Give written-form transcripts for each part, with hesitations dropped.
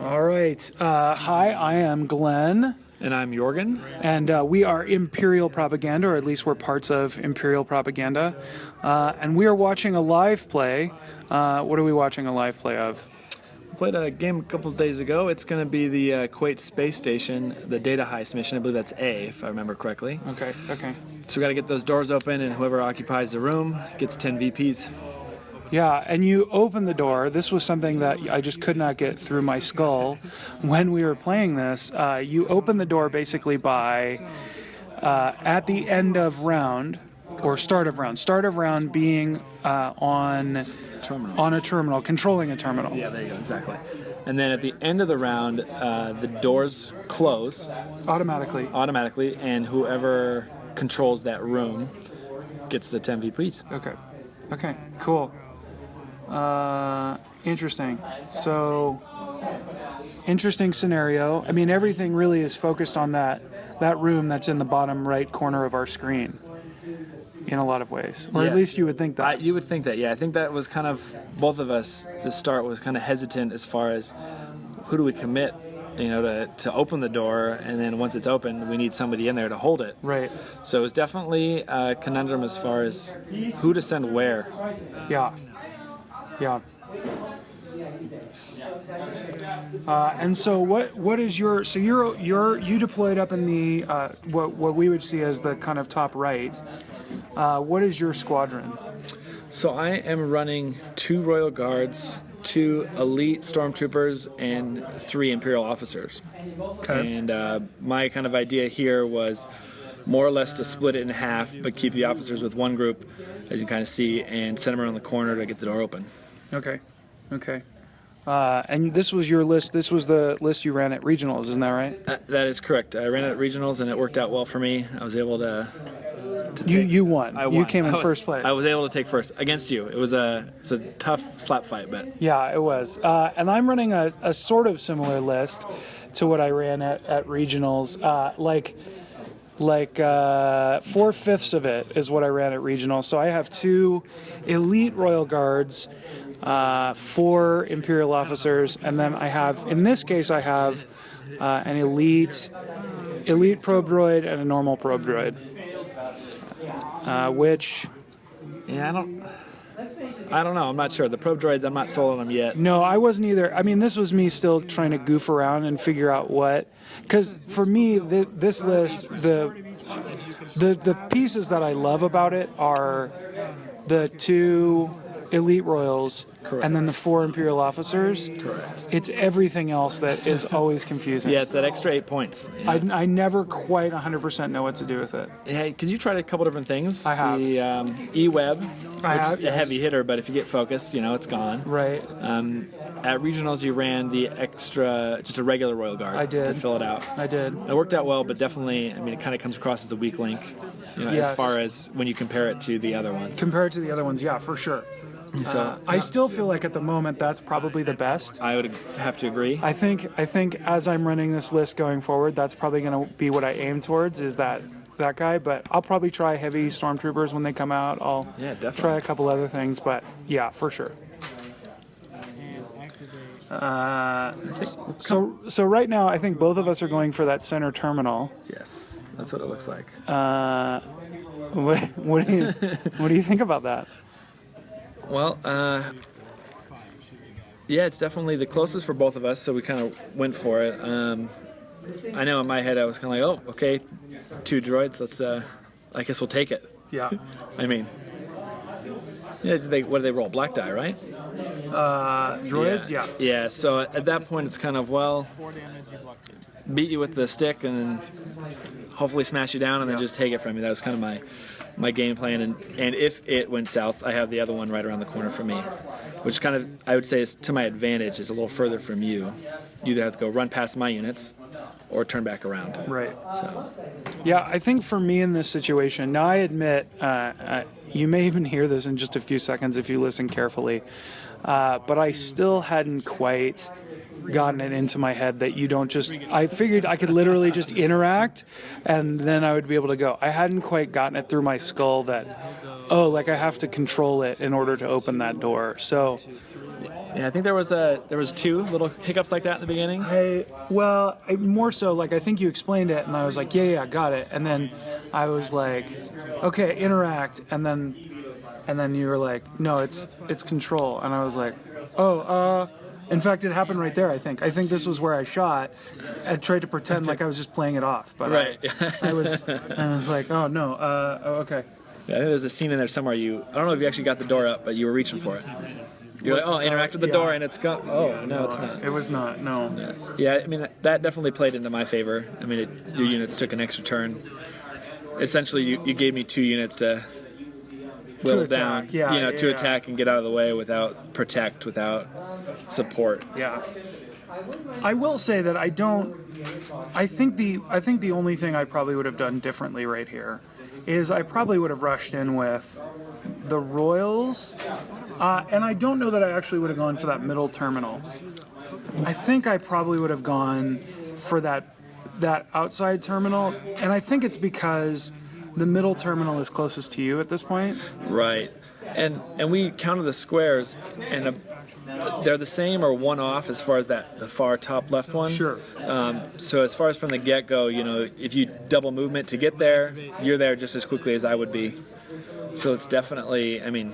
All right. Hi, I am Glen. And I'm Jorgen. And we are Imperial Propaganda, or at least we're parts of Imperial Propaganda. And we are watching a live play. What are we watching a live play of? We played a game a couple of days ago. It's going to be the Kuat Space Station, the Data Heist mission. I believe that's A, if I remember correctly. Okay. So we got to get those doors open, and whoever occupies the room gets 10 VPs. Yeah, and you open the door. This was something that I just could not get through my skull when we were playing this. You open the door basically by, at the end of round, or start of round being on a terminal, controlling a terminal. Yeah, there you go, exactly. And then at the end of the round, the doors close. Automatically, and whoever controls that room gets the 10 VPs. Okay, cool. Interesting. So, interesting scenario. I mean, everything really is focused on that room that's in the bottom right corner of our screen in a lot of ways. Or at least you would think that. You would think that, yeah. I think that was kind of, both of us, the start was kind of hesitant as far as who do we commit, to open the door, and then once it's open, we need somebody in there to hold it. Right. So it's definitely a conundrum as far as who to send where. Yeah. And so what is your, so you deployed up in the what we would see as the kind of top right. What is your squadron? So I am running 2 Royal Guards, 2 elite Stormtroopers, and 3 Imperial Officers. Okay. And my kind of idea here was more or less to split it in half, but keep the officers with one group, as you kind of see, and send them around the corner to get the door open. Okay. And this was your list. This was the list you ran at regionals, isn't that right? That is correct. I ran it at regionals, and it worked out well for me. I was able to you won. I won. You came in first place. I was able to take first against you. It was a tough slap fight, but yeah, it was. And I'm running a sort of similar list to what I ran at regionals. Like 4/5 of it is what I ran at regionals. So I have 2 elite Royal Guards, 4 Imperial Officers, and then I have, in this case, I have an elite probe droid and a normal probe droid. Which, yeah, I don't know. I'm not sure. The probe droids, I'm not sold on them yet. No, I wasn't either. I mean, this was me still trying to goof around and figure out what, because for me, this list, the pieces that I love about it are the 2 elite royals. Correct. And then the 4 Imperial Officers. Correct. It's everything else that is always confusing. Yeah, it's that extra 8 points. I never quite 100% know what to do with it. Hey, because you tried a couple different things. I have. The E-Web, I which is a heavy hitter, but if you get focused, it's gone. Right. At regionals, you ran the extra, just a regular Royal Guard. I did. To fill it out. I did. It worked out well, but definitely, it kind of comes across as a weak link, Yes. as far as when you compare it to the other ones. Compared to the other ones, yeah, for sure. So I still feel like at the moment that's probably the best. I would have to agree. I think as I'm running this list going forward, that's probably going to be what I aim towards, is that guy. But I'll probably try heavy Stormtroopers when they come out. I'll try a couple other things, but yeah, for sure. So right now, I think both of us are going for that center terminal. Yes, that's what it looks like. What do you think about that? Well, yeah, it's definitely the closest for both of us, so we kind of went for it. I know in my head I was kind of like, oh, okay, 2 droids, let's, I guess we'll take it. Yeah. Yeah, what do they roll? Black die, right? Droids, yeah. Yeah, so at that point it's kind of, well, beat you with the stick and then hopefully smash you down and then just take it from you. That was kind of my game plan, and if it went south, I have the other one right around the corner from me, which kind of, I would say, is to my advantage. Is a little further from you. You either have to go run past my units or turn back around. Right. So. Yeah, I think for me in this situation, now I admit, you may even hear this in just a few seconds if you listen carefully, but I still hadn't quite gotten it into my head that you don't just, I figured I could literally just interact and then I would be able to go. I hadn't quite gotten it through my skull that, I have to control it in order to open that door. So Yeah, I think there was two little hiccups like that in the beginning. More so, like, I think you explained it, and I was like, yeah, got it. And then I was like, okay, interact, and then you were like, no, it's control, and I was like, in fact, it happened right there. I think this was where I shot. I tried to pretend like I was just playing it off, but right. I was like, oh no, okay. Yeah, I think there's a scene in there somewhere. I don't know if you actually got the door up, but you were reaching for it. You're like, oh, interact with the door, and it's gone. Oh, no, it's not. It was not. No. Yeah, I mean that definitely played into my favor. I mean, your units took an extra turn. Essentially, you gave me 2 units to whittle down, to attack and get out of the way without protect, without support. Yeah. I will say that I think the only thing I probably would have done differently right here is I probably would have rushed in with the Royals, and I don't know that I actually would have gone for that middle terminal. I think I probably would have gone for that outside terminal, and I think it's because the middle terminal is closest to you at this point. Right, and we counted the squares, and they're the same or one off as far as the far top left one. Sure. So as far as from the get-go, if you double movement to get there, you're there just as quickly as I would be. So it's definitely, I mean...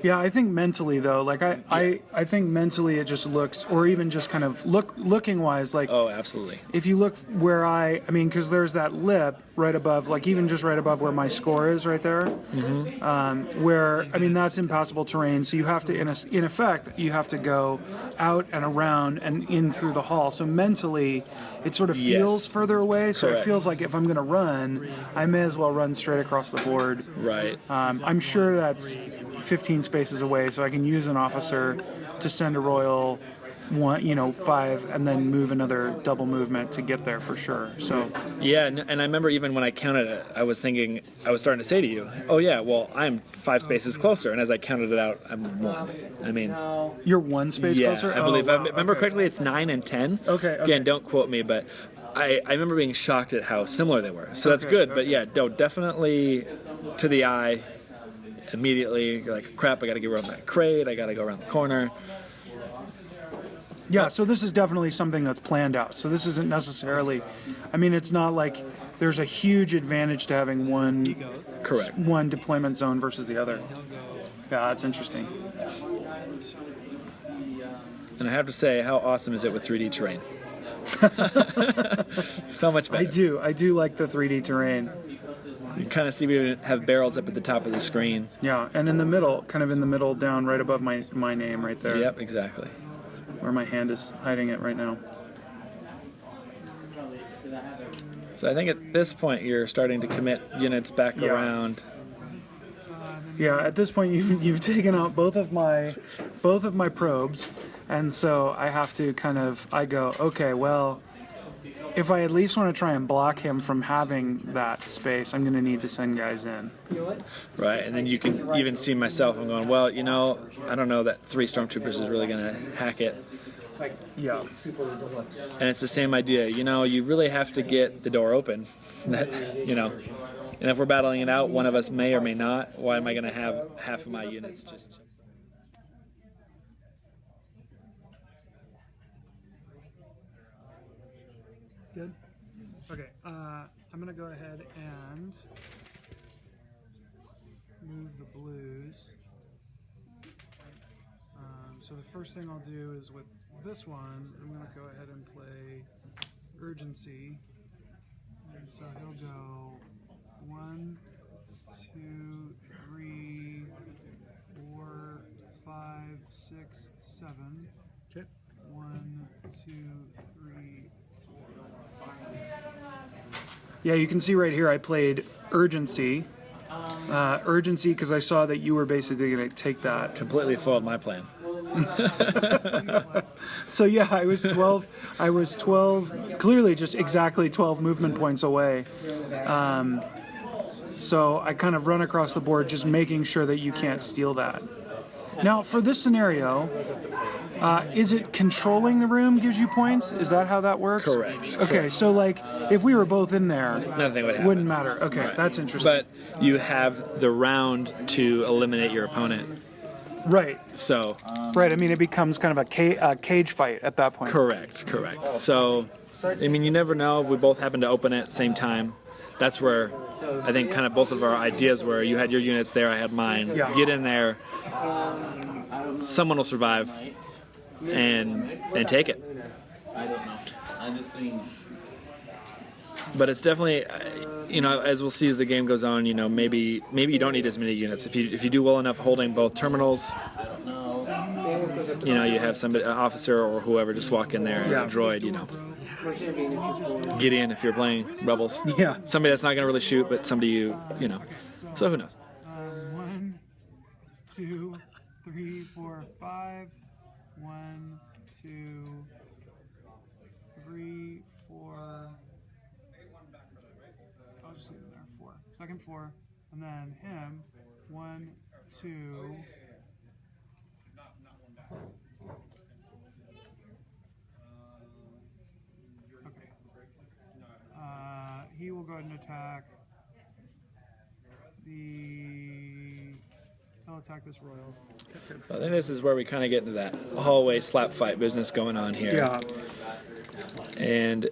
Yeah, I think mentally, though, like I think mentally it just looks, or even just kind of looking wise, like... Oh, absolutely. If you look where because there's that lip right above, like even just right above where my score is right there, where, that's impassable terrain, so you have to, in effect, you have to go out and around and in through the hall. So mentally, it sort of feels further away, so Correct. It feels like if I'm going to run, I may as well run straight across the board. Right. I'm sure that's 15 spaces away, so I can use an officer to send a royal 5, and then move another double movement to get there for sure. So yeah, and I remember even when I counted it, I was starting to say to you, oh yeah, well I'm 5 spaces closer, and as I counted it out, I'm 1. You're 1 space closer? I believe. If I remember correctly, it's 9 and 10. Okay. Again, don't quote me, but I remember being shocked at how similar they were. So that's good. But yeah, definitely to the eye. Immediately, you're like, crap, I got to get around that crate, I got to go around the corner. Yeah, so this is definitely something that's planned out. So this isn't necessarily, it's not like there's a huge advantage to having one deployment zone versus the other. Yeah, that's interesting. And I have to say, how awesome is it with 3D terrain? So much better. I do like the 3D terrain. You can kind of see we have barrels up at the top of the screen. Yeah, and in the middle, down right above my name right there. Yep, exactly. Where my hand is hiding it right now. So I think at this point you're starting to commit units back around. Yeah, at this point you've taken out both of my probes, and so I have to I go, okay, well, if I at least want to try and block him from having that space, I'm going to need to send guys in. Right, and then you can even see myself. I'm going, well, I don't know that 3 Stormtroopers is really going to hack it. Yeah. And it's the same idea. You really have to get the door open. And if we're battling it out, one of us may or may not. Why am I going to have half of my units just... Good. Okay, I'm going to go ahead and move the blues. So the first thing I'll do is with this one, I'm going to go ahead and play urgency. And so he'll go 1, 2, 3, 4, 5, 6, 7. Okay. 1, 2, 3, 4. Yeah, you can see right here I played urgency. Urgency because I saw that you were basically going to take that. Completely foiled my plan. So yeah, I was 12, clearly just exactly 12 movement points away. So I kind of run across the board just making sure that you can't steal that. Now, for this scenario, is it controlling the room gives you points? Is that how that works? Correct. Okay, so like if we were both in there, nothing would happen. Wouldn't matter. Okay, right. That's interesting. But you have the round to eliminate your opponent. Right. So Right. I mean, it becomes kind of a cage fight at that point. correct. So I mean, you never know if we both happen to open it at the same time. That's where I think kind of both of our ideas were. You had your units there, I had mine. Yeah. Get in there, someone will survive, and take it. But it's definitely, as we'll see as the game goes on, maybe you don't need as many units. If you do well enough holding both terminals, you have somebody, an officer or whoever, just walk in there and a droid, get in if you're playing Rebels. Yeah. Somebody that's not going to really shoot, but somebody So who knows? 1, 2, 3, 4, 5. 1, 2, 3, 4. I'll just leave it there. 4. Second 4, and then him. 1, 2. Okay. He will go ahead and attack He'll attack this royal. I think this is where we kind of get into that hallway slap fight business going on here. Yeah. And,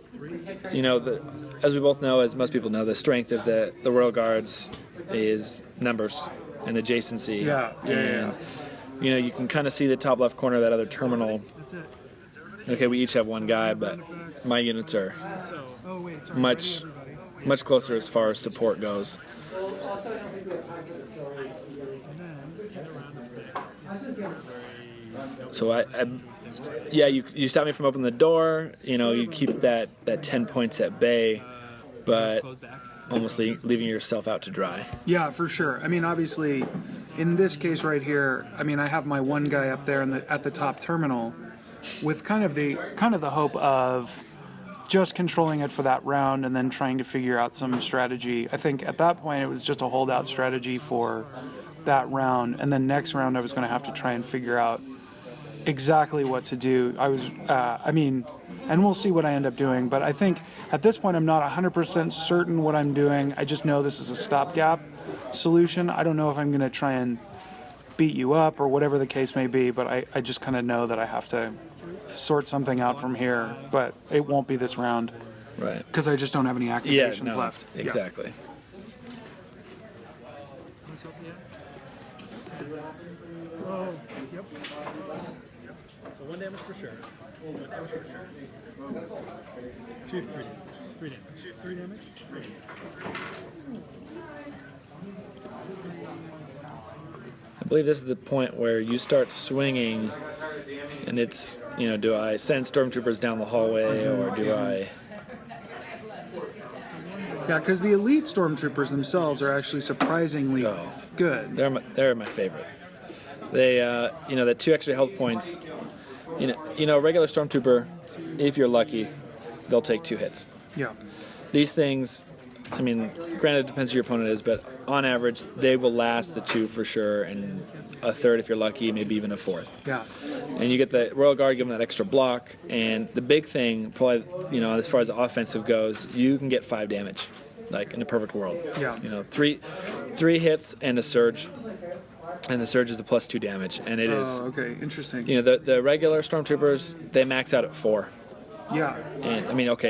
as we both know, as most people know, the strength of the Royal Guards is numbers and adjacency. Yeah. And, you can kind of see the top left corner of that other terminal. Okay, we each have one guy, but my units are much closer as far as support goes. So you stop me from opening the door. You keep that 10 points at bay, but almost leaving yourself out to dry. Yeah, for sure. I mean, obviously, in this case right here, I mean, I have my one guy up there at the top terminal, with kind of the hope of just controlling it for that round and then trying to figure out some strategy. I think at that point it was just a holdout strategy for that round, and then next round I was going to have to try and figure out exactly what to do. And we'll see what I end up doing, but I think at this point I'm not 100% certain what I'm doing. I just know this is a stopgap solution. I don't know if I'm going to try and beat you up or whatever the case may be, but I just kind of know that I have to sort something out from here, but it won't be this round. Right. Because I just don't have any activations left. Exactly. Oh, yep. So 1 damage for sure. 1 damage for sure. Chief 3. 3 damage. Chief 3 damage. 3 damage. I believe this is the point where you start swinging, and it's, do I send Stormtroopers down the hallway, or do I... Yeah, because the elite Stormtroopers themselves are actually surprisingly good. They're my favorite. They, the 2 extra health points. A regular Stormtrooper, if you're lucky, they'll take 2 hits. Yeah. These things, I mean, granted, it depends who your opponent is, but on average, they will last the 2 for sure, and a third if you're lucky, maybe even a 4th. Yeah. And you get the Royal Guard, give them that extra block, and the big thing, probably, as far as the offensive goes, you can get 5 damage, like in a perfect world. Yeah. 3 hits and a surge. And the surge is a +2 damage, and it is. Oh, okay, interesting. The regular Stormtroopers, they max out at 4. Yeah. And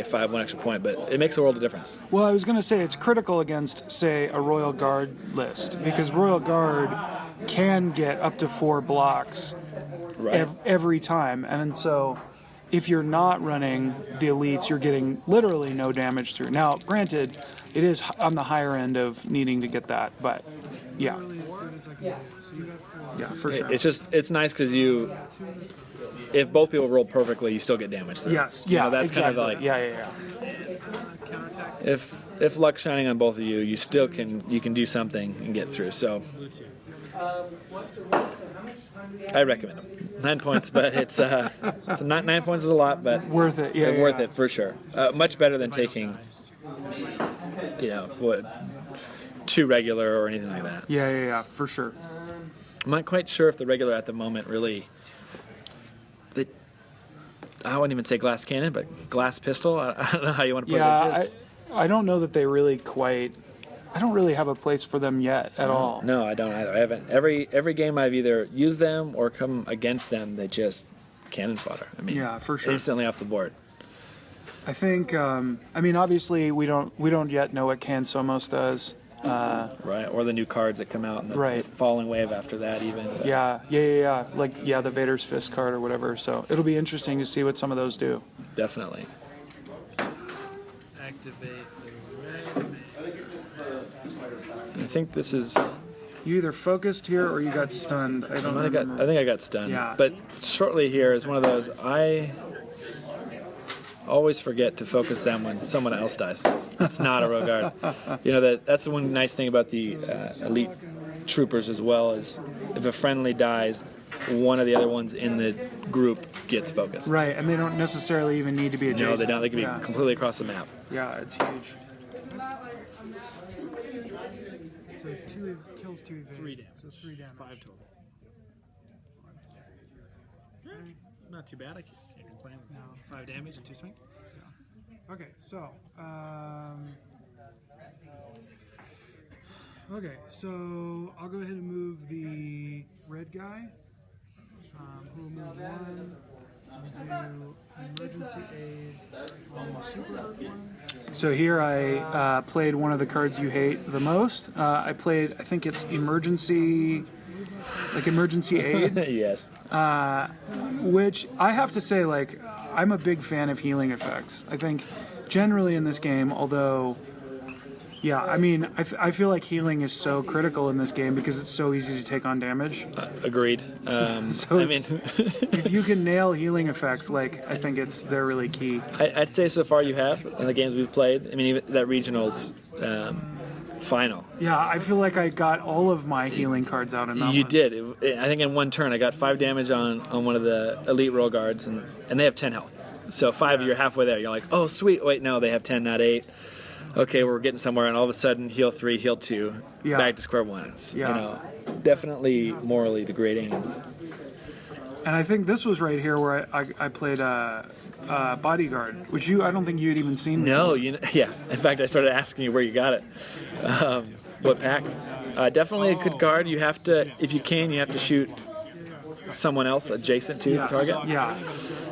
5, 1 extra point, but it makes a world of difference. Well, I was going to say it's critical against, say, a Royal Guard list, because Royal Guard can get up to 4 blocks every time, and so if you're not running the elites, you're getting literally no damage through. Now, granted, it is on the higher end of needing to get that, but yeah. Yeah, for sure. It's nice because if both people roll perfectly, you still get damage through. Yes, yeah, that's exactly. kind of like yeah. If luck's shining on both of you, you still can do something and get through. So I recommend them. 9 points, but it's 9 points is a lot, but worth it. Yeah, worth it for sure. Much better than taking 2 regular or anything like that. Yeah, for sure. I'm not quite sure if the regular at the moment really. I wouldn't even say glass cannon, but glass pistol. I don't know how you want to put it. I don't know that they really quite I don't really have a place for them yet at all. No, I don't either. I haven't. Every game I've either used them or come against them, they just cannon fodder. I mean, Yeah, for sure. instantly off the board. I think. I mean, obviously, we don't yet know what Can Somos does. Right, or the new cards that come out in the Right. following wave after that, even. But Yeah. Like the Vader's Fist card or whatever. So it'll be interesting to see what some of those do. Definitely. Activate the reds. I think this is. You either focused here or you got stunned. I don't remember. I think I got stunned. Yeah. But shortly here is one of those. I always forget to focus them when someone else dies. It's not a row guard. You know that's the one nice thing about the elite troopers as well is if a friendly dies, one of the other ones in the group gets focused. Right, and they don't necessarily even need to be adjacent. No, they don't. They can be Yeah. completely across the map. Yeah, it's huge. So kills 2 evade. 3 damage. So 3 damage. 5 total. Not too bad. I can't complain. No. 5 damage and 2 swing. Okay, so I'll go ahead and move the red guy. Who'll move 1 into emergency aid on the super one. So here I played one of the cards you hate the most. I played, I think it's emergency aid. Yes. Which I have to say, like, I'm a big fan of healing effects. I think generally in this game, although, yeah, I mean, I feel like healing is so critical in this game because it's so easy to take on damage. Agreed. So I mean, if you can nail healing effects, like, I think they're really key. I'd say so far you have in the games we've played. I mean, even that regionals final. Yeah, I feel like I got all of my healing cards out in that You one. did. I think in one turn I got 5 damage on one of the elite roll guards, and they have 10 health. So 5, you're halfway there. You're like, oh sweet. Wait, no, they have 10, not 8. Okay, we're getting somewhere, and all of a sudden, heal 3, heal 2, Yeah. back to square one. It's, Yeah. you know, definitely morally degrading. And I think this was right here where I played Bodyguard, which I don't think you had even seen No, before. yeah. In fact, I started asking you where you got it. What pack? Definitely a good card. You have to, if you can, you have to shoot someone else adjacent to the target. Yeah.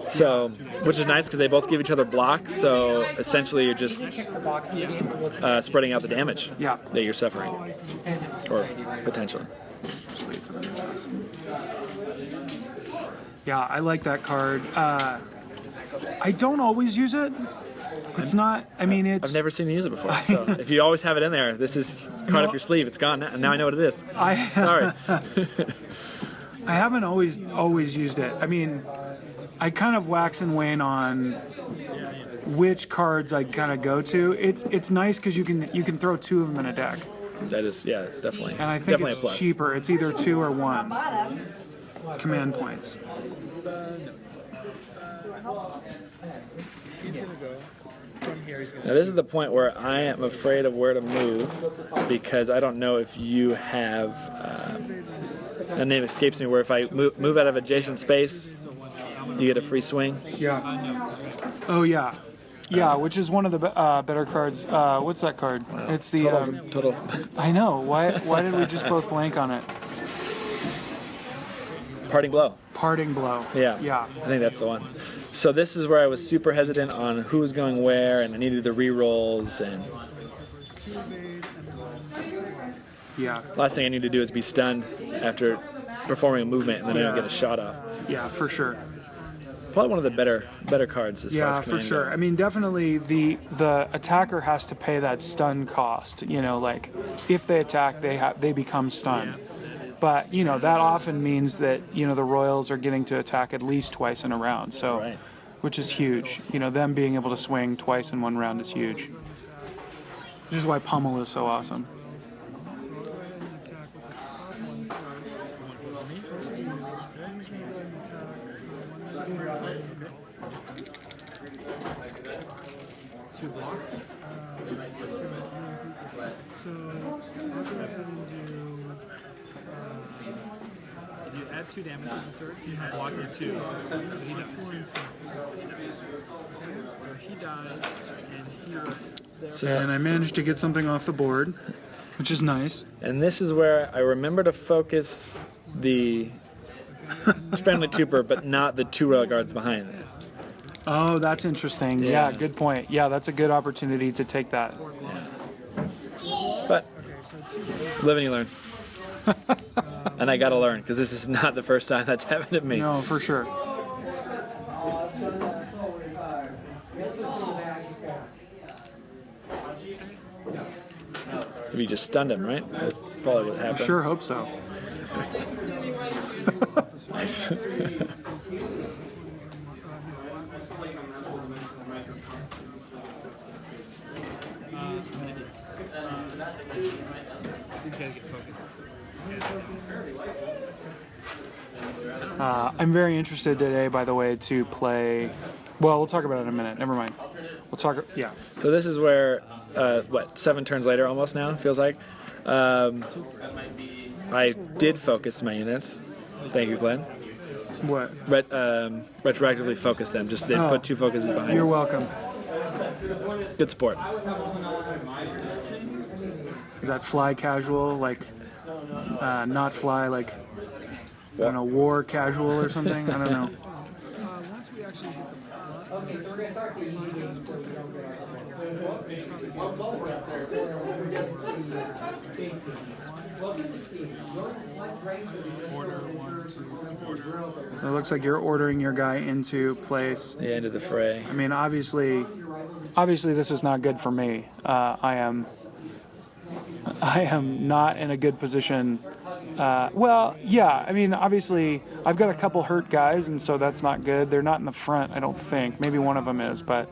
So, which is nice because they both give each other block. So essentially, you're just spreading out the damage Yeah. that you're suffering, or potentially. Just wait for them to pass. Yeah, I like that card. I don't always use it. It's not. I mean, it's. I've never seen you use it before. So if you always have it in there, this is caught up your sleeve. It's gone now. Now I know what it is. Sorry. I haven't always used it. I mean, I kind of wax and wane on which cards I kind of go to. It's nice because you can throw 2 of them in a deck, That is, yeah, it's definitely. and I think definitely a it's plus. cheaper. It's either 2 or 1 command points. He's going to go from here. He's going Now this is the point where I am afraid of where to move because I don't know if you have. A name escapes me. Where if I move out of adjacent space, you get a free swing. Yeah. Oh yeah. Yeah, which is one of the better cards. What's that card? It's the. Total. I know. Why did we just both blank on it? Parting blow. Parting blow. Yeah. Yeah. I think that's the one. So this is where I was super hesitant on who was going where, and I needed the re-rolls, and Yeah. last thing I need to do is be stunned after performing a movement, and then I don't get a shot off. Yeah, for sure. Probably one of the better cards as far as Yeah, for command sure. go. I mean, definitely the attacker has to pay that stun cost. You know, like if they attack, they become stunned. But you know that often means that the Royals are getting to attack at least twice in a round. So, Right. which is huge. You know, them being able to swing twice in one round is huge. Which is why Pummel is so awesome. to block. So I'll go ahead and do. If you add 2 damage to the sword, you have block is 2. So he got 4 instead. So he dies, and he. So And I managed to get something off the board. Which is nice. And this is where I remember to focus the friendly trooper, but not the 2 royal guards behind it. Oh, that's interesting. Yeah, good point. Yeah, that's a good opportunity to take that. But live and you learn. And I gotta learn, because this is not the first time that's happened to me. No, for sure. You just stunned him, right? That's probably what happened. Sure hope so. Nice. These guys get focused. I'm very interested today, by the way, to play. Well, we'll talk about it in a minute. Never mind. We'll talk. Yeah. So this is where, 7 turns later almost now, feels like. I did focus my units. Thank you, Glenn. What? Retroactively focus them. Just they put 2 focuses behind You're them. welcome. Good sport. Is that fly casual? Like, not fly, like, I don't know, war casual or something? I don't know. Once we actually get It looks like you're ordering your guy into place. The end of the fray. I mean, obviously this is not good for me. I am not in a good position. Well, yeah, I mean, obviously I've got a couple hurt guys, and so that's not good. They're not in the front, I don't think. Maybe one of them is, but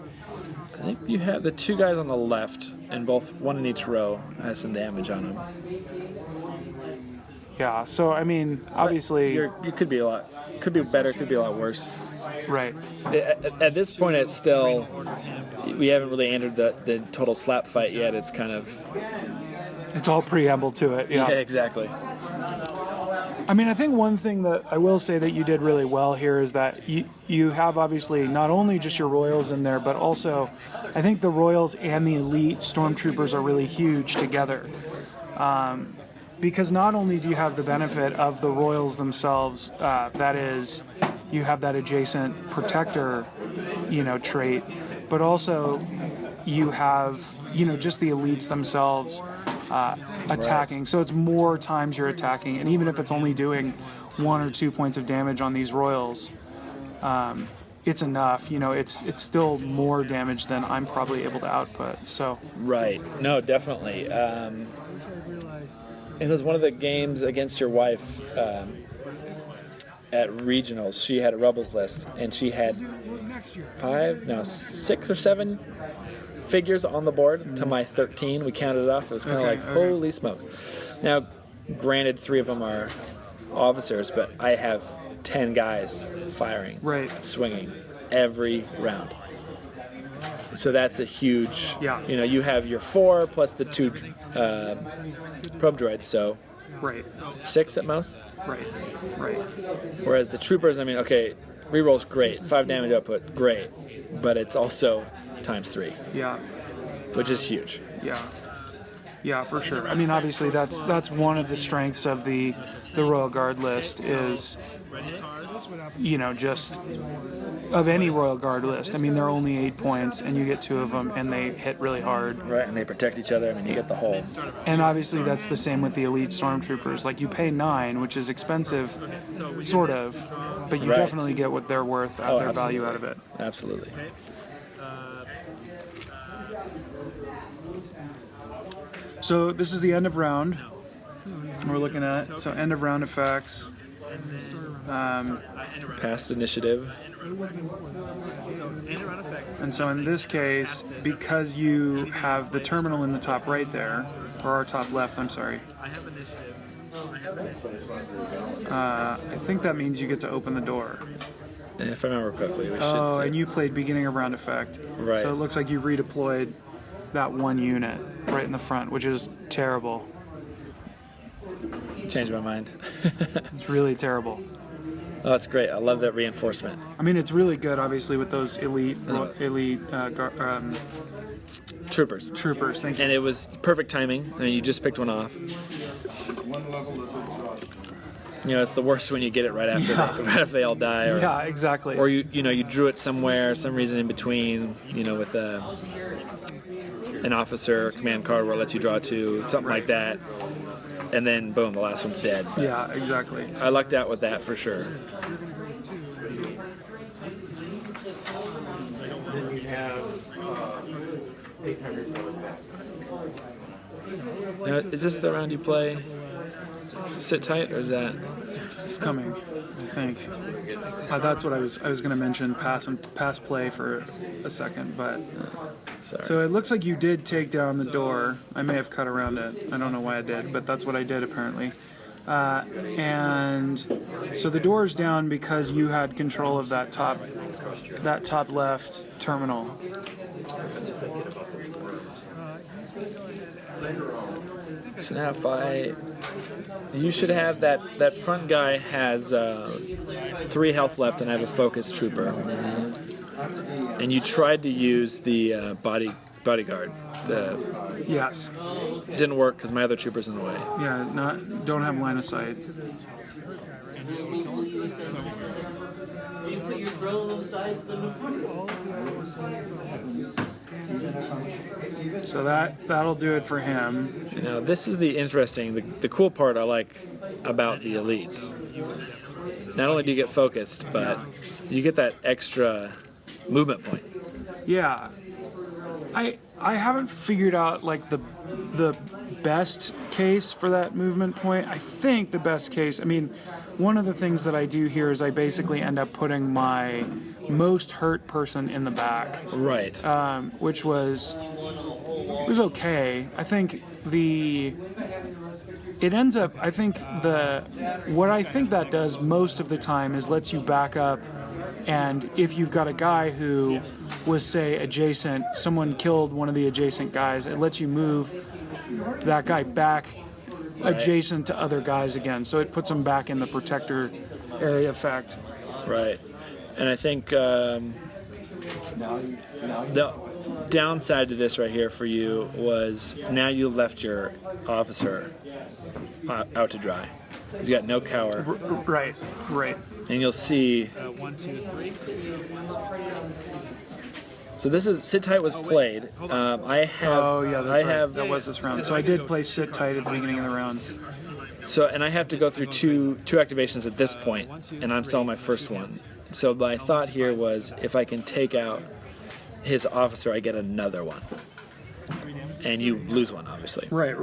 I think you have the 2 guys on the left, and both one in each row has some damage on them. yeah. So I mean, obviously, You could be could be better, could be a lot worse. right. At this point, it's still, we haven't really entered the total slap fight yet. It's kind of, It's all preamble to it. yeah, exactly. I mean, I think one thing that I will say that you did really well here is that you have obviously not only just your Royals in there, but also I think the Royals and the elite Stormtroopers are really huge together. Because not only do you have the benefit of the Royals themselves, that is, you have that adjacent protector, trait, but also you have, just the elites themselves attacking. So it's more times you're attacking, and even if it's only doing 1 or 2 points of damage on these Royals, it's enough. It's still more damage than I'm probably able to output. So Right. No, definitely. It was one of the games against your wife at regionals. She had a Rebels list, and she had 6 or 7 figures on the board to my 13. We counted it off. It was kind of like, holy smokes. Now, granted, 3 of them are officers, but I have 10 guys firing, swinging every round. So that's a huge, you have your 4 plus the 2 probe droids, so 6 at most. Right. Whereas the troopers, I mean, okay, reroll's great, 5 damage output, great, but it's also times 3. Yeah. Which is huge. Yeah, for sure. I mean, obviously that's one of the strengths of the Royal Guard list is, just of any Royal Guard list. I mean, they're only 8 points, and you get 2 of them, and they hit really hard. Right, and they protect each other. I mean, you get the whole. And obviously that's the same with the elite Stormtroopers. Like, you pay 9, which is expensive, sort of, but you definitely get what they're worth, their value out of it. Absolutely. So this is the end of round we're looking at. So end of round effects. Past initiative. And so in this case, because you have the terminal in the top right there, or our top left, I'm sorry. I think that means you get to open the door. If I remember correctly, we should Oh, say. and you played beginning of round effect. Right. So it looks like you redeployed that 1 unit right in the front, which is terrible. Changed my mind. It's really terrible. Oh, that's great. I love that reinforcement. I mean, it's really good, obviously, with those elite Troopers. Troopers, thank you. And it was perfect timing. I mean, you just picked one off. You know, it's the worst when you get it right after right after they all die. Or, Yeah, exactly. Or you drew it somewhere, some reason in between. You know, with an officer command card where it lets you draw two, something like that. And then boom, the last one's dead. Yeah, exactly. I lucked out with that for sure. Then we have 800. Now, is this the round you play? Sit tight, or is that? It's coming, I think. That's what I was going to mention. Pass play for a second, but Sorry. so it looks like you did take down the door. I may have cut around it. I don't know why I did, but that's what I did apparently. And so the door's down because you had control of that top left terminal. So now you should have that front guy has 3 health left, and I have a focus trooper. And you tried to use the bodyguard. Yes. Didn't work because my other trooper's in the way. Yeah. Don't have line of sight. So that'll do it for him. You know, this is the cool part I like about the elites. Not only do you get focused, but you get that extra movement point. Yeah. I haven't figured out like the best case for that movement point. I think the best case, I mean, one of the things that I do here is I basically end up putting my most hurt person in the back. Right. Which was okay. I think what I think that does most of the time is lets you back up, and if you've got a guy who was, say, adjacent, someone killed one of the adjacent guys, it lets you move that guy back adjacent to other guys again, so it puts him back in the protector area effect. Right. And I think the downside to this right here for you was now you left your officer out to dry. He's got no cower. Right. And you'll see. 1, 2, 3. So this is Sit Tight was played. I have. Oh yeah, that's right. have. That was this round. So I did play Sit Tight at the beginning of the round. So and I have to go through two activations at this point, and I'm still on my first one. So my thought here was if I can take out his officer, I get another one, and you lose one, obviously. Right.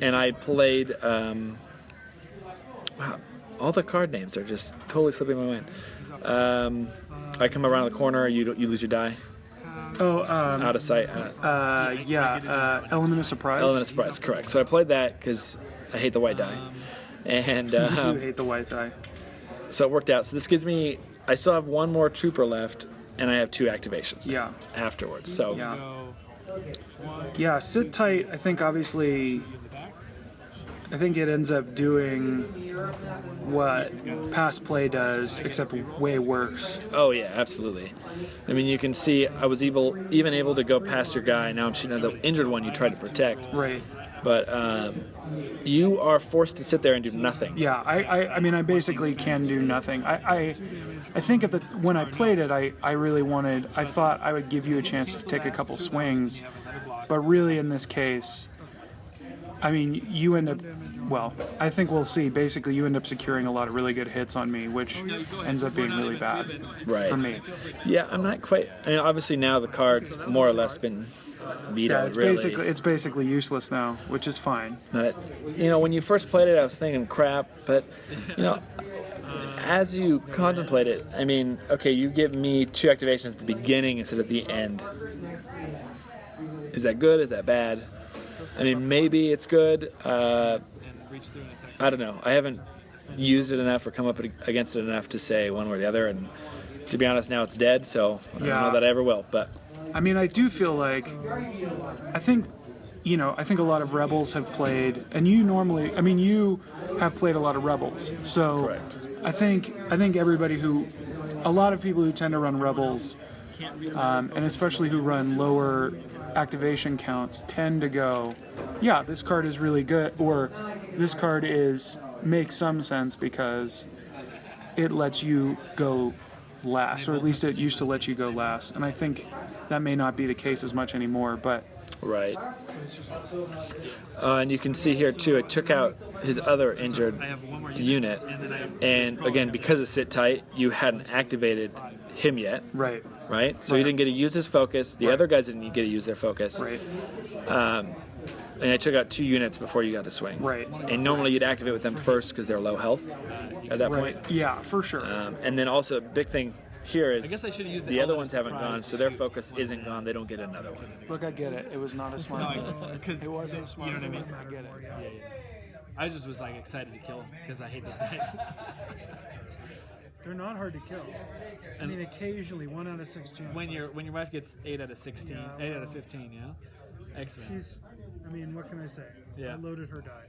And I played. Wow, all the card names are just totally slipping my mind. I come around the corner, you lose your die. Oh, Out of sight. Element of Surprise. Element of surprise, correct. So I played that because I hate the white die, and I do hate the white die. so it worked out. So this gives me. I still have one more trooper left, and I have 2 activations. Yeah. Afterwards, so Yeah, Sit Tight, I think obviously, I think it ends up doing what Pass Play does, except way worse. Oh yeah, absolutely. I mean, you can see I was even able to go past your guy. Now I'm shooting at the injured one you tried to protect. Right. But you are forced to sit there and do nothing. Yeah, I mean, I basically can do nothing. I think when I played it, I really wanted, I thought I would give you a chance to take a couple swings, but really in this case, I mean, you end up, well, I think we'll see. Basically, you end up securing a lot of really good hits on me, which ends up being really bad for me. Yeah, I'm not quite, I mean, obviously now the card's more or less been vetoed, it's basically useless now, which is fine. But, you know, when you first played it, I was thinking crap, but, you know, as you contemplate it, I mean, okay, you give me 2 activations at the beginning instead of the end. Is that good? Is that bad? I mean, maybe it's good. I don't know. I haven't used it enough or come up against it enough to say one way or the other. And to be honest, now it's dead, so I don't know that I ever will. But I mean, I do feel like, I think a lot of Rebels have played, and you have played a lot of Rebels. So correct. I think a lot of people who tend to run Rebels, and especially who run lower activation counts tend to go, yeah, this card is really good, or this card makes some sense because it lets you go last, or at least it used to let you go last. And I think that may not be the case as much anymore, but Right. And you can see here too, it took out his other injured I have one more unit, and then I have and again, because of sit tight, you hadn't activated him yet, right, so he didn't get to use his focus. The other guys didn't get to use their focus. right, And I took out 2 units before you got to swing. right, And normally you'd activate with them first because they're low health at that right. point. Yeah, for sure. And then also, a big thing here is I guess I should have used the other ones element of haven't gone, surprise so to their shoot focus one isn't down. gone. They don't get another one. Look, I get it. It was not a smart move. Because It wasn't a smart you know what I move. mean? I get it. Yeah. I just was like excited to kill him because I hate those guys. They're not hard to kill. I mean, occasionally 1 out of 6 chance. when your wife gets 8 out of 16, 8 out of 15, yeah. Excellent. I mean, what can I say? Yeah. I loaded her die.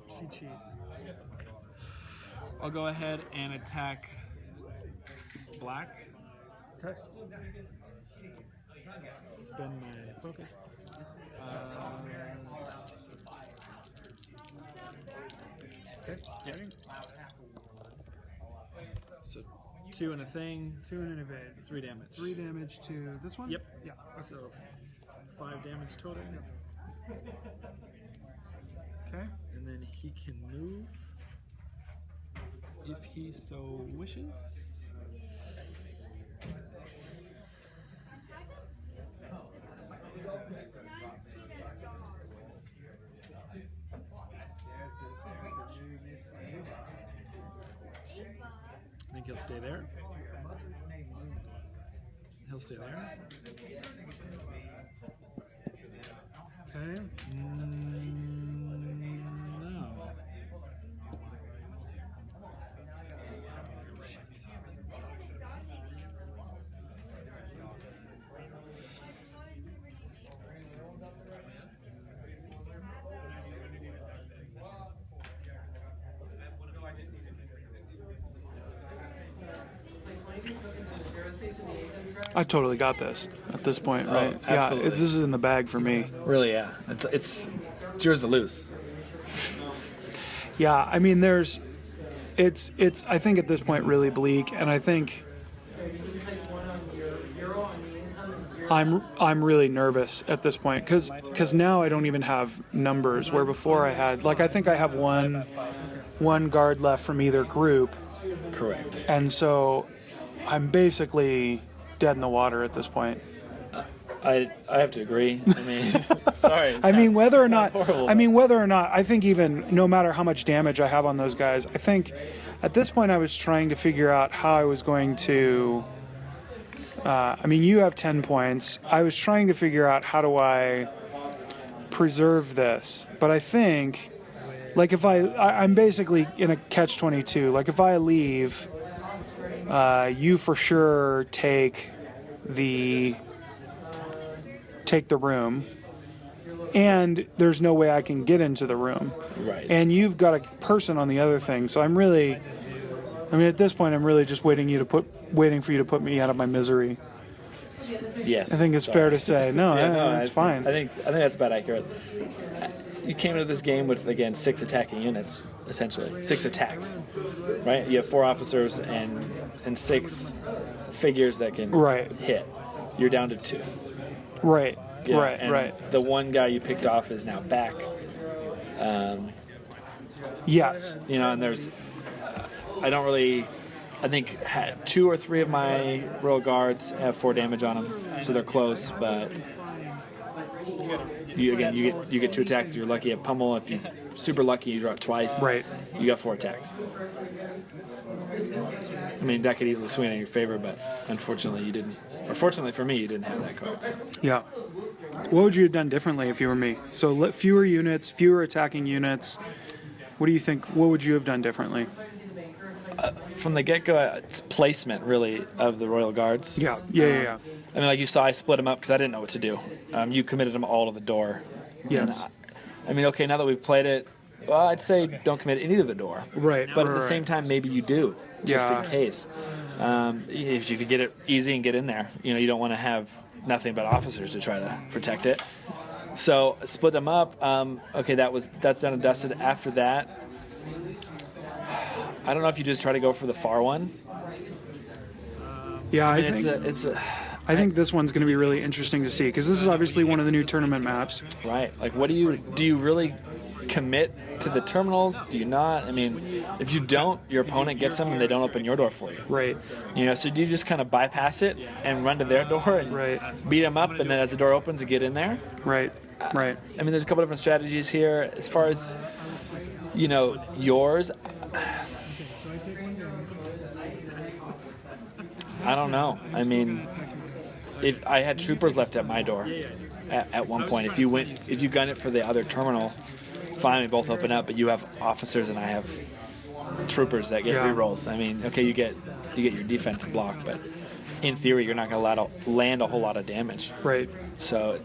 She cheats. I'll go ahead and attack black. Okay. Spend my focus. Okay. Yep. So 2 and a thing. 2 and an evade. 3 damage. 3 damage to this one? Yep. Yeah. So 5 damage total. Okay. And then he can move if he so wishes. I think he'll stay there. He'll stay there. Okay. No. I totally got this at this point, right? absolutely. Yeah, this is in the bag for me. Really, yeah. It's yours to lose. Yeah, I mean, it's I think at this point really bleak, and I think I'm really nervous at this point because now I don't even have numbers where before I had, like, I think I have one guard left from either group, Correct. and so I'm basically dead in the water at this point. I have to agree. I mean, sorry. I mean, whether or not, horrible. I think even no matter how much damage I have on those guys, I think at this point I was trying to figure out how I was going to. I mean, you have 10 points. I was trying to figure out how do I preserve this, but I think, like, if I'm basically in a catch-22. Like, if I leave, you for sure take the room, and there's no way I can get into the room. Right. And you've got a person on the other thing, so I'm really, I mean, at this point, I'm really just waiting for you to put me out of my misery. Yes. I think it's fair to say. No, it's fine. I think that's about accurate. You came into this game with, again, 6 attacking units, essentially 6 attacks, right? You have 4 officers and 6 figures that can hit. You're down to 2. Right. Yeah, Right. and Right. the one guy you picked off is now back. Yes. You know, and there's, I think 2 or 3 of my royal guards have 4 damage on them, so they're close. But you get 2 attacks. If you're lucky at pummel. If you're super lucky, you draw it twice. Right. You got 4 attacks. I mean, that could easily swing in your favor, but unfortunately, you didn't. Or fortunately for me, you didn't have that card. So. Yeah. What would you have done differently if you were me? So fewer units, fewer attacking units. What do you think? What would you have done differently? From the get-go, it's placement, really, of the Royal Guards. Yeah. I mean, like you saw, I split them up because I didn't know what to do. You committed them all to the door. Yes. And, I mean, okay, now that we've played it, Well, I'd say don't commit any to the door. Right. But at the right. same time, maybe you do, just Yeah. in case. If you get it easy and get in there, you don't want to have nothing but officers to try to protect it. So split them up. Okay, that's done and dusted. After that, I don't know if you just try to go for the far one. Yeah, I mean, I think this one's going to be really interesting to see because this is obviously one of the new tournament maps. right. Like, do you really commit to the terminals? Do you not? I mean, if you don't, your opponent gets them and they don't open your door for you. Right. So do you just kind of bypass it and run to their door and Right. beat them up, and then as the door opens, you get in there? Right. Right. I mean, there's a couple different strategies here. As far as, yours, I don't know. I mean, if I had troopers left at my door at one point, if you gun it for the other terminal, fine, we both open up, but you have officers and I have troopers that get rerolls. I mean, okay, you get your defensive block, but in theory, you're not going to land a whole lot of damage. Right. So,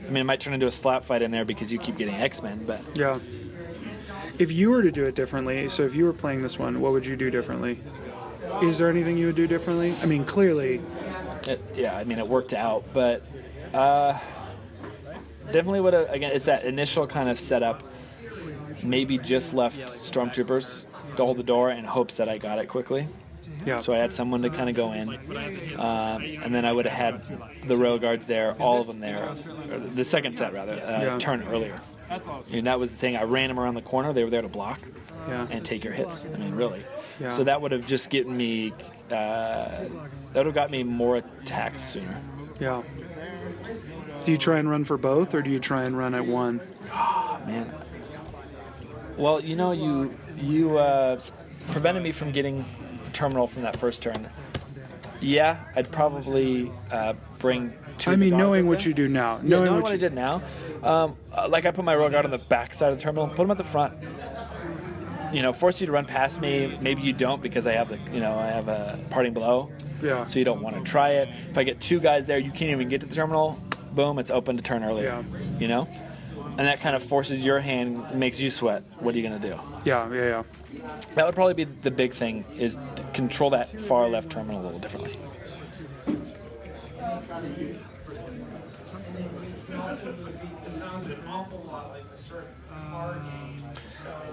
I mean, it might turn into a slap fight in there because you keep getting X-Men, but Yeah. If you were to do it differently, so if you were playing this one, what would you do differently? Is there anything you would do differently? I mean, clearly. it worked out, but definitely would have. Again, it's that initial kind of setup. Maybe just left Stormtroopers to hold the door in hopes that I got it quickly. Yeah. So I had someone to kind of go in, and then I would have had the rail guards there, all of them there, or the second set rather, turn earlier. And that was the thing. I ran them around the corner. They were there to block and take your hits. I mean, really. Yeah. So that would have just gotten me. That would have got me more attacks sooner. Yeah. Do you try and run for both, or do you try and run at one? Oh, man. Well, you prevented me from getting the terminal from that first turn. Yeah, I'd probably bring two. I mean, Vagons knowing up what there. you do now. Knowing what I did now. Like I put my rail guard on the back side of the terminal, put them at the front. Force you to run past me. Maybe you don't because I have a parting blow. Yeah. So you don't want to try it. If I get two guys there, you can't even get to the terminal. Boom, it's open to turn earlier. Yeah. And that kind of forces your hand, makes you sweat. What are you going to do? Yeah. That would probably be the big thing, is to control that far left terminal a little differently.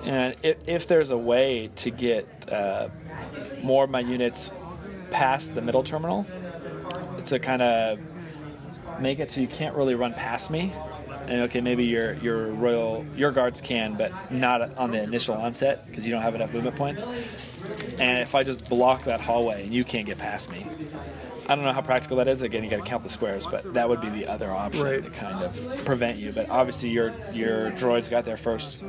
And if there's a way to get more of my units past the middle terminal, to kind of make it so you can't really run past me. And okay, maybe your guards can, but not on the initial onset because you don't have enough movement points. And if I just block that hallway and you can't get past me, I don't know how practical that is. Again, you got to count the squares, but that would be the other option to kind of prevent you. But obviously, your droids got there first.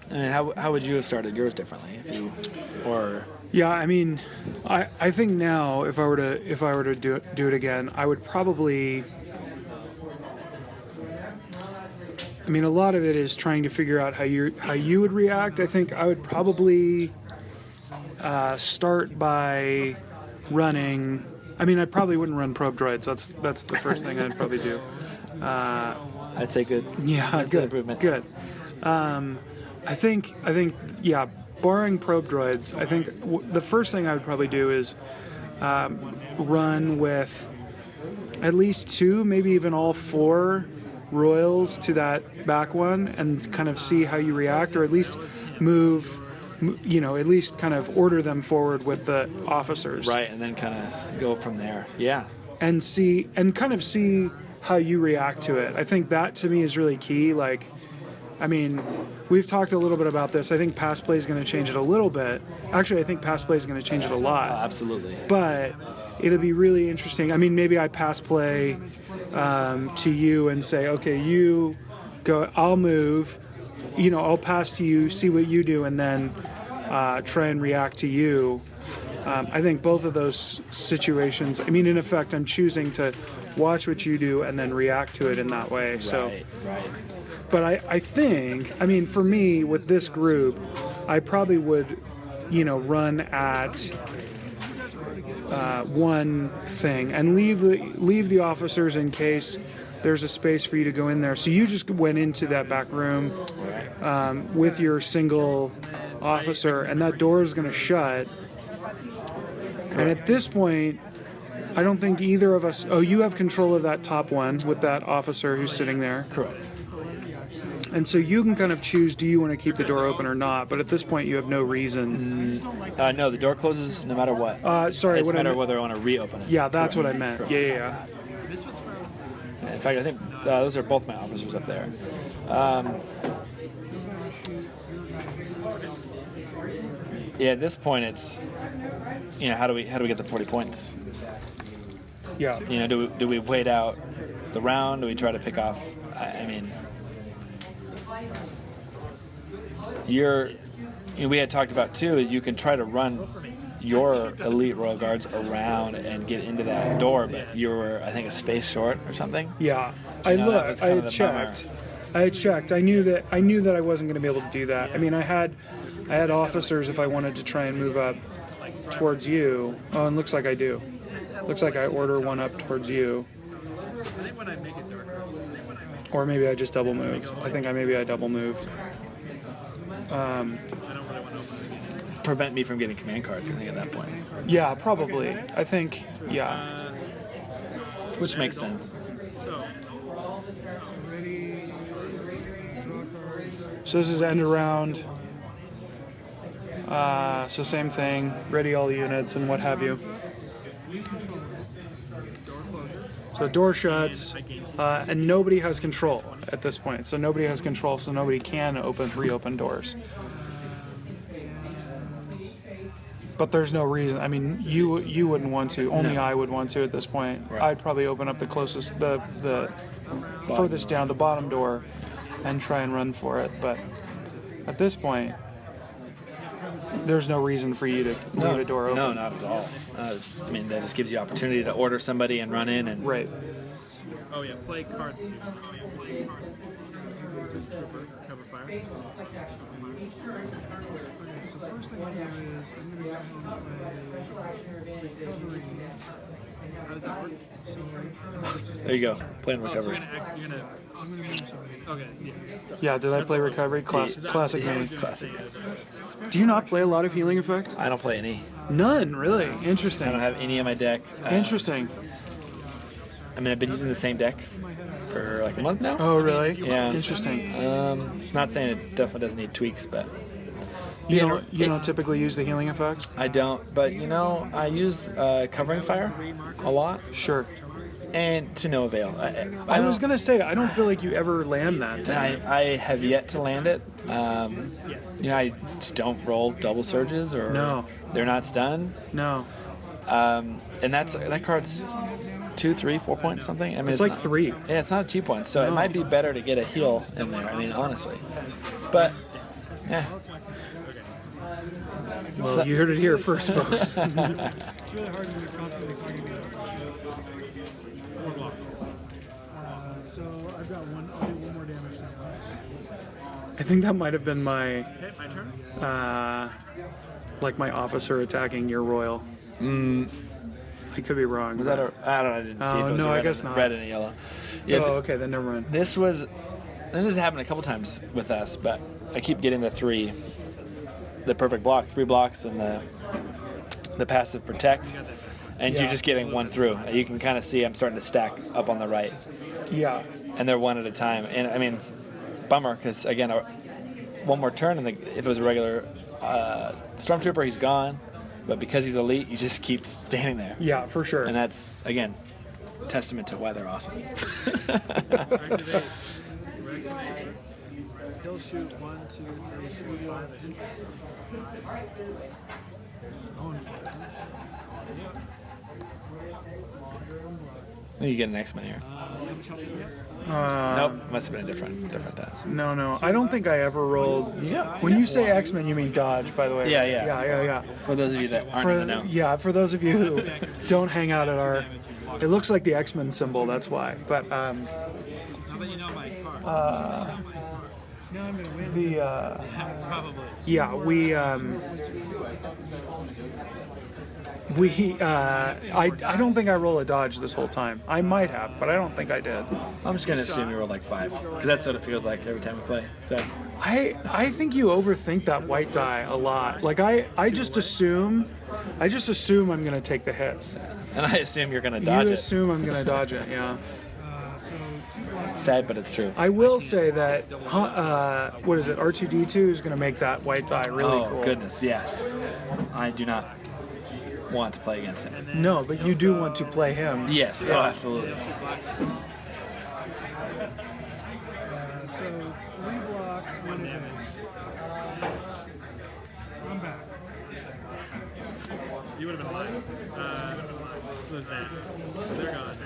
I mean, how would you have started yours differently Yeah, I mean, I think now if I were to do it again, I would probably. I mean, a lot of it is trying to figure out how you would react. I think I would probably start by running. I mean, I probably wouldn't run probe droids. That's the first thing I'd probably do. I'd say good. Yeah, That's good. an improvement. Good. I think, yeah, barring probe droids, I think the first thing I would probably do is run with at least two, maybe even all four royals to that back one and kind of see how you react, or at least at least kind of order them forward with the officers. Right, and then kind of go from there. Yeah. And kind of see how you react to it. I think that to me is really key. Like, I mean, we've talked a little bit about this. I think pass play is going to change it a little bit. Actually, I think pass play is going to change it a lot. Absolutely. But it'll be really interesting. I mean, maybe I pass play to you and say, okay, you go, I'll move, I'll pass to you, see what you do, and then try and react to you. I think both of those situations, I mean, in effect, I'm choosing to watch what you do and then react to it in that way. So, Right. but I think, I mean, for me, with this group, I probably would, run at one thing and leave the officers in case there's a space for you to go in there. So you just went into that back room with your single officer, and that door is going to shut. And at this point, I don't think either of us. Oh, you have control of that top one with that officer who's sitting there. Correct. And so you can kind of choose, do you want to keep the door open or not? But at this point, you have no reason. No, the door closes no matter what. Sorry, It's what no I matter meant. whether I want to reopen it. Yeah, that's Correct. what I meant. Correct. Yeah. In fact, I think those are both my officers up there. Yeah, at this point, it's how do we get the 40 points? Yeah. Do we wait out the round? Do we try to pick off? I mean, we had talked about too. You can try to run your elite Royal Guards around and get into that door, but you were, I think, a space short or something. Yeah. I that was looked. I kind of had the bummer. checked. I had checked. I knew that I wasn't going to be able to do that. I mean, I had officers if I wanted to try and move up towards you. Oh, and looks like I do. Looks like I order one up towards you. Or maybe I just double moved. I think I double moved. Prevent me from getting command cards, I think, at that point. Yeah, probably. I think, yeah. Which makes sense. So this is end around. So same thing. Ready all units and what have you. So door shuts, and nobody has control at this point. So nobody has control, so nobody can reopen doors. But there's no reason. I mean, you wouldn't want to. Only I would want to at this point. Right. I'd probably open up the closest, the furthest down, the bottom door, and try and run for it. But at this point, there's no reason for you to leave a door open. No, not at all. I mean, that just gives you opportunity to order somebody and run in and. Right. Oh yeah, play cards. Trooper, cover fire. Okay, so first thing I do is I'm going to recovery. How does that work? So There you go. Plan so recovery. I'm going to do something. Okay, yeah. So, Yeah, did I play recovery? Classic me. Classic. Do you not play a lot of healing effects? I don't play any. None, really. Interesting. I don't have any on my deck. Interesting. I mean, I've been using the same deck for like a month now. Oh, really? Yeah. Interesting. Not saying it definitely doesn't need tweaks, but You don't typically use the healing effects? I don't. But I use covering fire a lot, Sure. and to no avail. I was gonna say I don't feel like you ever land that thing. I have yet to land it. I just don't roll double surges, or No. they're not stunned. No, And that card's 2, 3, 4 points something. I mean, it's like 3. Yeah, it's not a cheap one, so it might be better to get a heal in there. I mean, honestly, but yeah. Well, you heard it here first, folks. it's really hard when you're constantly targeting these 4 blocks. So I've got one. I'll do 1 more damage now. I think that might have been Okay, my turn. like my officer attacking your royal. I could be wrong. Was that I don't know. I didn't see if it was no, a I red guess and, not. red and a yellow. Yeah, Oh, okay, then never mind. this has happened a couple times with us, but I keep getting the perfect block, 3 blocks, and the passive protect, and Yeah. you're just getting one through. You can kind of see I'm starting to stack up on the right, Yeah. and they're one at a time. And I mean, bummer, because again, one more turn, and if it was a regular Stormtrooper, he's gone. But because he's elite, he just keeps standing there. Yeah, for sure. And that's, again, testament to why they're awesome. Activate. He'll shoot 1, 2, 3, shoot 5. Just going for it. You get an X-Men here. damage help you yet? Nope, must have been a different No. I don't think I ever rolled. Yeah. When you say X-Men, you mean Dodge, by the way. Yeah. Yeah. For those of you that aren't in the know. Yeah, for those of you who don't hang out at our, it looks like the X-Men symbol. That's why. But How about you know my car? No, I'm gonna win. Probably. yeah, I don't think I roll a dodge this whole time. I might have, but I don't think I did. I'm just gonna assume you rolled like 5, because that's what it feels like every time we play. So I think you overthink that white die a lot. Like I just assume I'm gonna take the hits. and I assume you're gonna dodge You it. assume I'm gonna dodge it, yeah. Sad, but it's true. I will say that what is it? R2D2 is gonna make that white die really Oh cool. goodness, yes. I do not want to play against him. No, but you do want to play him. Yes, oh, absolutely. So 3 block, 1 damage. I'm back. You would have been alive. So there's that. So they're gone.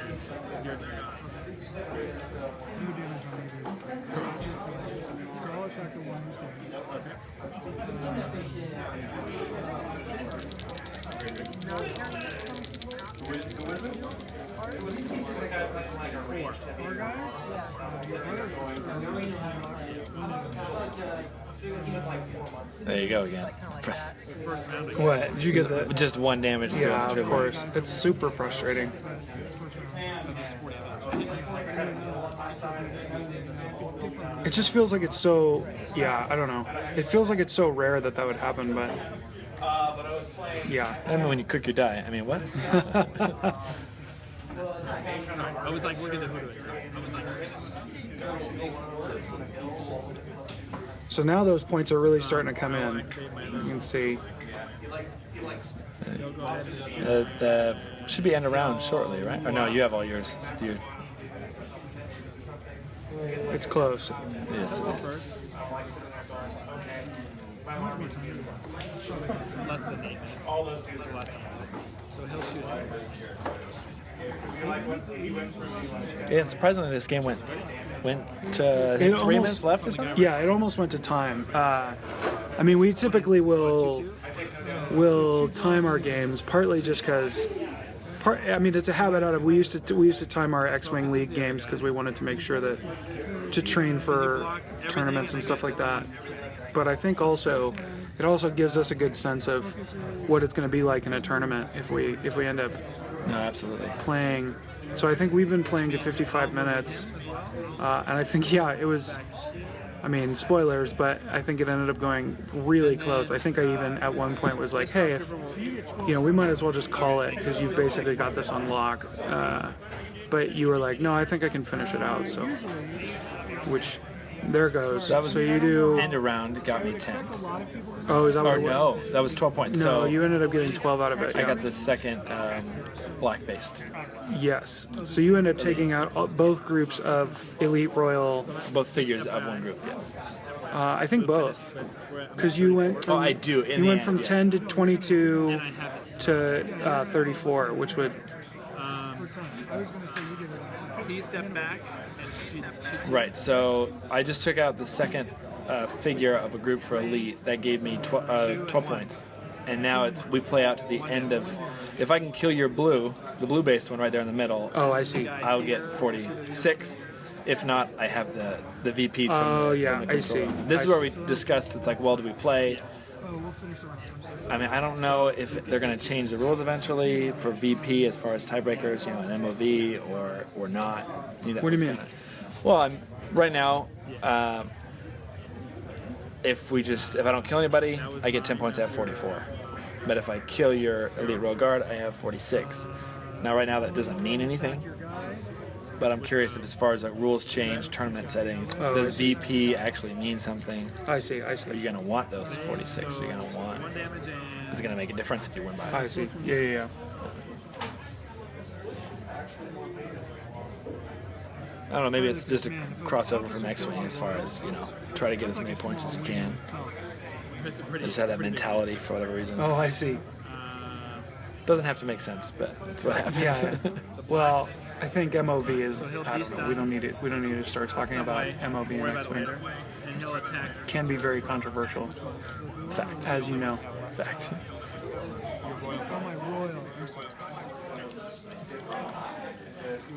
Your turn. Do damage on either. So I'll attack the one who's damaged. There you go again. What? Did you get that? Just 1 damage to Yeah, the of trigger. course. It's super frustrating. It just feels like it's so, yeah, I don't know. It feels like it's so rare that would happen, but yeah. I mean, when you cook your die, I mean, what? I was like looking at who to attack. So now those points are really starting to come in. You can see. The should be end around shortly, right? Or no, you have all yours. It's close. Yes, it is. Less than 8 minutes. All those dudes are less than 8 minutes. So he'll shoot it. Yeah, and surprisingly, this game went to I think 3 minutes left or something. Yeah, it almost went to time. I mean, we typically will time our games partly just because. I mean, it's a habit out of we used to time our X-Wing League games because we wanted to make sure that to train for tournaments and stuff like that. But I think also it also gives us a good sense of what it's going to be like in a tournament if we end up No, absolutely. playing. So I think we've been playing to 55 minutes, and I think it was. I mean, spoilers, but I think it ended up going really close. I think I even at one point was like, hey, if we might as well just call it because you've basically got this on lock. But you were like, no, I think I can finish it out. So, which there goes. That was so you do. end around got me 10. Oh, is that what Or it was? no, that was 12 points. No, So you ended up getting 12 out of it. I yeah. got the second black-based. Yes. So you end up taking out both groups of Elite Royal. Both figures of one group, yes. I think both. Because you went from, I do. In you the went end, from yes. 10 to 22 to 34, which would. He steps back and shoots. Right, so I just took out the second figure of a group for Elite. That gave me 12 points. And now we play out to the end of... If I can kill your blue, the blue-based one right there in the middle, Oh, I see. I'll get 46. If not, I have the VPs from Oh, the, yeah, from the I see. controller. This is where we discussed, it's like, well, do we play... I mean, I don't know if they're going to change the rules eventually for VP as far as tiebreakers, an MOV or not. What do you mean? Well, right now, if I don't kill anybody, I get 10 points. I have 44. But if I kill your Elite Royal Guard, I have 46. Now, right now, that doesn't mean anything. But I'm curious if, as far as rules change, tournament settings, does VP actually mean something? I see. Are you going to want those 46? Are you going to want? Is it going to make a difference if you win by? I see. Yeah. I don't know. Maybe it's just a crossover from X-Wing as far as try to get as many points as you can. Just have that mentality for whatever reason. Oh, I see. Doesn't have to make sense, but it's what happens. Yeah. Well, I think MOV is. So he'll I don't know. de-stun. We don't need it. We don't need to start talking about Subway. MOV We'll worry next about it week. later. And he'll attack. Can be very controversial, Fact. as you know. Fact. Oh, my royal. I'm sorry.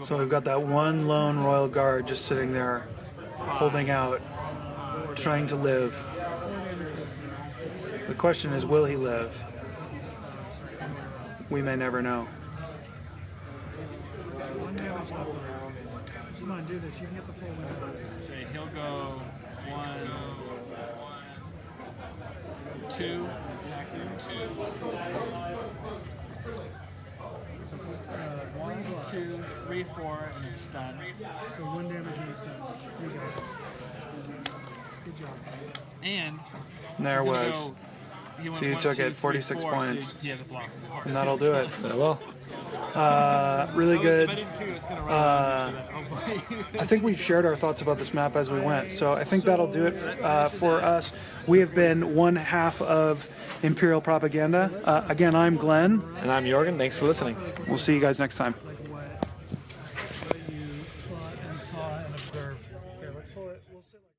So we've got that one lone royal guard just sitting there, holding out, trying to live. The question is, will he live? We may never know. One damage left. Come on, do this. You can get the full win. Okay, he'll go 1, 2, attack you. 1, 2, 3, 4, and a stun. So 1 damage and a stun. You got it. Good job. And There he's gonna was. go- he went So you 1, took 2, it 3, 46 4, points. So he has a block. And that'll do it. Well, Really If I good. didn't figure it was going to run around, so that's hopefully. I think we've shared our thoughts about this map as we went. So I think that'll do it for us. We have been one half of Imperial Propaganda. Again, I'm Glenn. and I'm Jorgen. Thanks for listening. We'll see you guys next time.